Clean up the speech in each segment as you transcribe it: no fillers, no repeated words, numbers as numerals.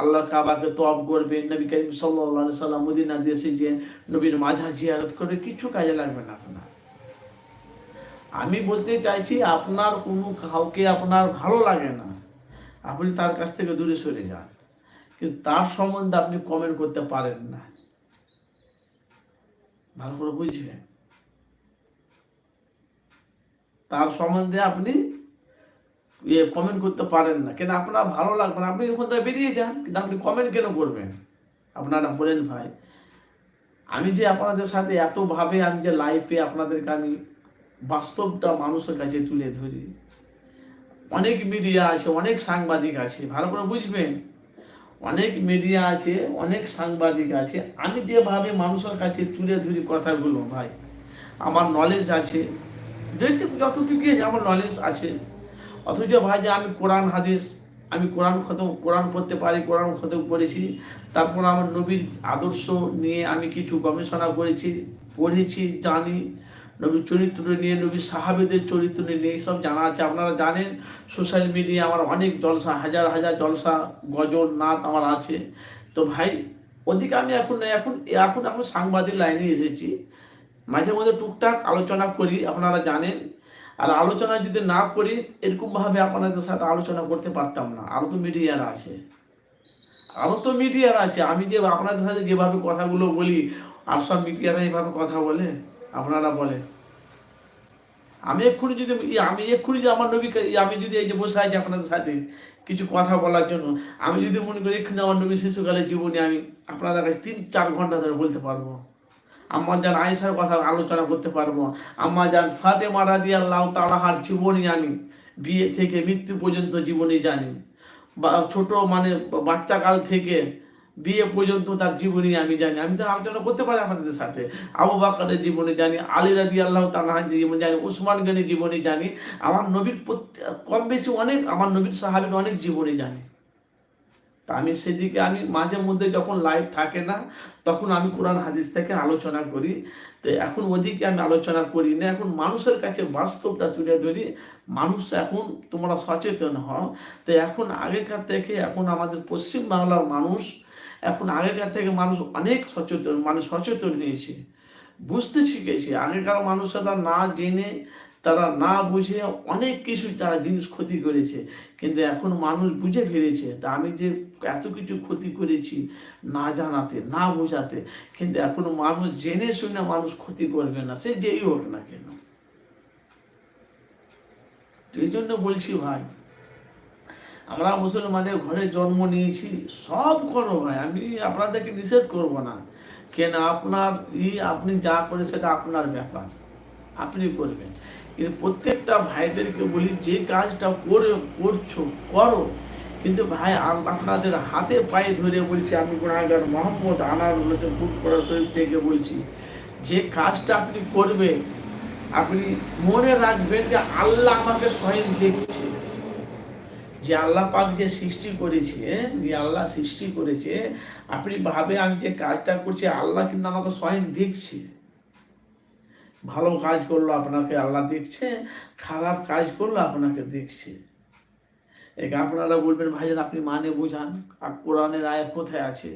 আল্লাহ কাবাকে তওয়াব করবেন, নবী করিম সাল্লাল্লাহু আলাইহি সাল্লাম মদিনা দেশে যে নবীর মাজার জিয়ারত করে, কিছু কাজে লাগবে না আপনার। আমি বলতে চাইছি আপনার কোনো কাউকে আপনার ভালো লাগে না, আপনি তার কাছ থেকে দূরে সরে যান, কিন্তু তার সম্বন্ধে আপনি কমেন্ট করতে পারেন না। ভালো করে বুঝবেন, তার সম্বন্ধে আপনি কমেন্ট করতে পারেন না, কেন আপনার ভালো লাগবে না, আপনি ওখান থেকে বেরিয়ে যান, কিন্তু আপনি কমেন্ট কেন করবেন? আপনারা বলেন ভাই, আমি যে আপনাদের সাথে এতভাবে আমি যে লাইফে আপনাদেরকে আমি বাস্তবটা মানুষের কাছে তুলে ধরি, অনেক মিডিয়া আছে, অনেক সাংবাদিক আছে, ভালো করে বুঝবেন, অনেক মিডিয়া আছে, অনেক সাংবাদিক আছে, আমি যেভাবে মানুষের কাছে তুলে ধরি কথাগুলো ভাই, আমার নলেজ আছে, যতটুকু আমার নলেজ আছে। অথচ ভাই যে আমি কোরআন হাদিস, আমি কোরআন পড়তে পারি, কোরআন খতম করেছি, তারপর আমার নবীর আদর্শ নিয়ে আমি কিছু গবেষণা করেছি, পড়েছি, জানি, নবীর চরিত্র নিয়ে, নবীর সাহাবীদের চরিত্র নিয়ে সব জানা আছে। আপনারা জানেন সোশ্যাল মিডিয়া আমার অনেক জলসা, হাজার হাজার জলসা, গজল, নাত আমার আছে। তো ভাই ওদিকে আমি এখন এখন এখন এখন সাংবাদিক লাইনে এসেছি, মাঝে মধ্যে টুকটাক আলোচনা করি, আপনারা জানেন। আর আলোচনা যদি না করি, এরকমভাবে আপনাদের সাথে আলোচনা করতে পারতাম না। আরও তো মিডিয়ার আছে, আমি যে আপনাদের সাথে যেভাবে কথাগুলো বলি, আর সব মিডিয়ারা এইভাবে কথা বলে? আপনারা বলেন। আমি এক্ষুনি যে আমার নবীকে, আমি যদি এই যে বসে আছি আপনাদের সাথে কিছু কথা বলার জন্য, আমি যদি মনে করি এক্ষুনি আমার নবী শিশুকালের জীবনে আমি আপনাদের কাছে 3-4 ঘন্টা ধরে বলতে পারবো। আম্মা জান আয়েশার কথা আলোচনা করতে পারবো, আম্মা জান ফাতেমা রাদিয়াল্লাহু তাআলার জীবনী আমি বিয়ে থেকে মৃত্যু পর্যন্ত জীবনী জানি, বা ছোট মানে বাচ্চা কাল থেকে বিয়ে পর্যন্ত তার জীবনী আমি জানি। আমি তো আলোচনা করতে পারি আপনাদের সাথে। আবু বকরের জীবনী জানি, আলী রাদিয়াল্লাহু তাআলার জীবনী জানি, উসমান গনির জীবনী জানি, আমার নবীর কম বেশি অনেক, আমার নবীর সাহাবীর অনেক জীবনী জানি। তা আমি সেদিকে আমি মাঝে মধ্যে যখন লাইভ থাকে না, তখন আমি কোরআন হাদিস থেকে আলোচনা করি। তো এখন ওদিকে আমি আলোচনা করি না, এখন মানুষের কাছে বাস্তবটা তুলে ধরি। মানুষ এখন তোমরা সচেতন হও। তো এখন আগেকার থেকে এখন আমাদের পশ্চিম বাংলার মানুষ, এখন আগেকার থেকে মানুষ অনেক সচেতন, মানে সচেতন হয়েছে, বুঝতে শিখেছে। আগেকার মানুষেরা না জেনে, তারা না বুঝে অনেক কিছু তারা জিনিস ক্ষতি করেছে, কিন্তু এখন মানুষ বুঝে ফেলেছে। তা আমি যে এত কিছু ক্ষতি করেছি না জানাতে, না বোঝাতে, কিন্তু এখন মানুষ জেনে শুনে মানুষ ক্ষতি করবে না, সে যেই হোক না কেন। এই জন্য বলছি ভাই, আমরা মুসলমানের ঘরে জন্ম নিয়েছি, সব করো ভাই, আমি আপনাদেরকে নিষেধ করব না, কেন আপনার আপনি যা করে সেটা আপনার ব্যাপার, আপনি করবেন। কিন্তু প্রত্যেকটা ভাইদেরকে বলি, যে কাজটা করছো করো, কিন্তু ভাই আপনাদের হাতে পায়ে ধরে বলছি, আমি গুনাহগার মোহাম্মদ আনারুল হোসেন ফুটপাড়া শরীফ থেকে বলছি, যে কাজটা আপনি করবেন, আপনি মনে রাখবেন যে আল্লাহ আমাকে স্বয়ং দেখছে। যে আল্লাহ পাক যে সৃষ্টি করেছে, যে আল্লাহ সৃষ্টি করেছে, আপনি ভাবে আমি যে কাজটা করছি আল্লাহ কিন্তু আমাকে স্বয়ং দেখছে। ভালো কাজ করলো আপনাকে আল্লাহ দেখছে, খারাপ কাজ করলো আপনাকে দেখছে। আপনারা বলবেন ভাইজান আপনি মানে বোঝান, আর কোরআনের আয়াত কোথায় আছে?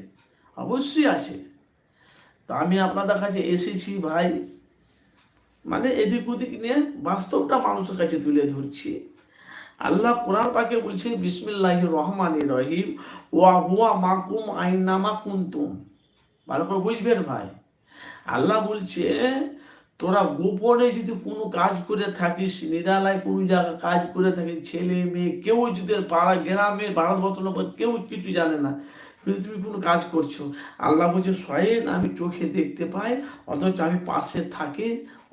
অবশ্যই আছে। তো আমি আপনাদের কাছে এসেছি ভাই, মানে এদিক ওদিক নিয়ে বাস্তবটা মানুষের কাছে তুলে ধরছি। আল্লাহ কোরআন পাকে বলছে বিসমিল্লাহির রহমানির রহিম, ওয়া হুয়া মাকুম আইনামা কুনতুম। ভালো করে বুঝবেন ভাই, আল্লাহ বলছে তোরা গোপনে যদি কোনো কাজ করে থাকিস, নিরালায় কোনো জায়গায় কাজ করে থাকিস, ছেলে মেয়ে কেউ যদি পাড়া গ্রামে ভারতবর্ষের উপর কেউ কিছু জানে না, কিন্তু তুমি কোনো কাজ করছো, আল্লাহ বলছে স্বয়ং আমি চোখে দেখতে পাই, অথচ আমি পাশে থাকি,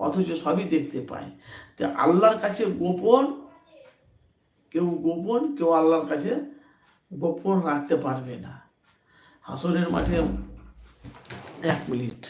অথচ সবই দেখতে পাই। তো আল্লাহর কাছে গোপন কেউ আল্লাহর কাছে গোপন রাখতে পারবে না। হাসরের মাঠে 1 মিনিট।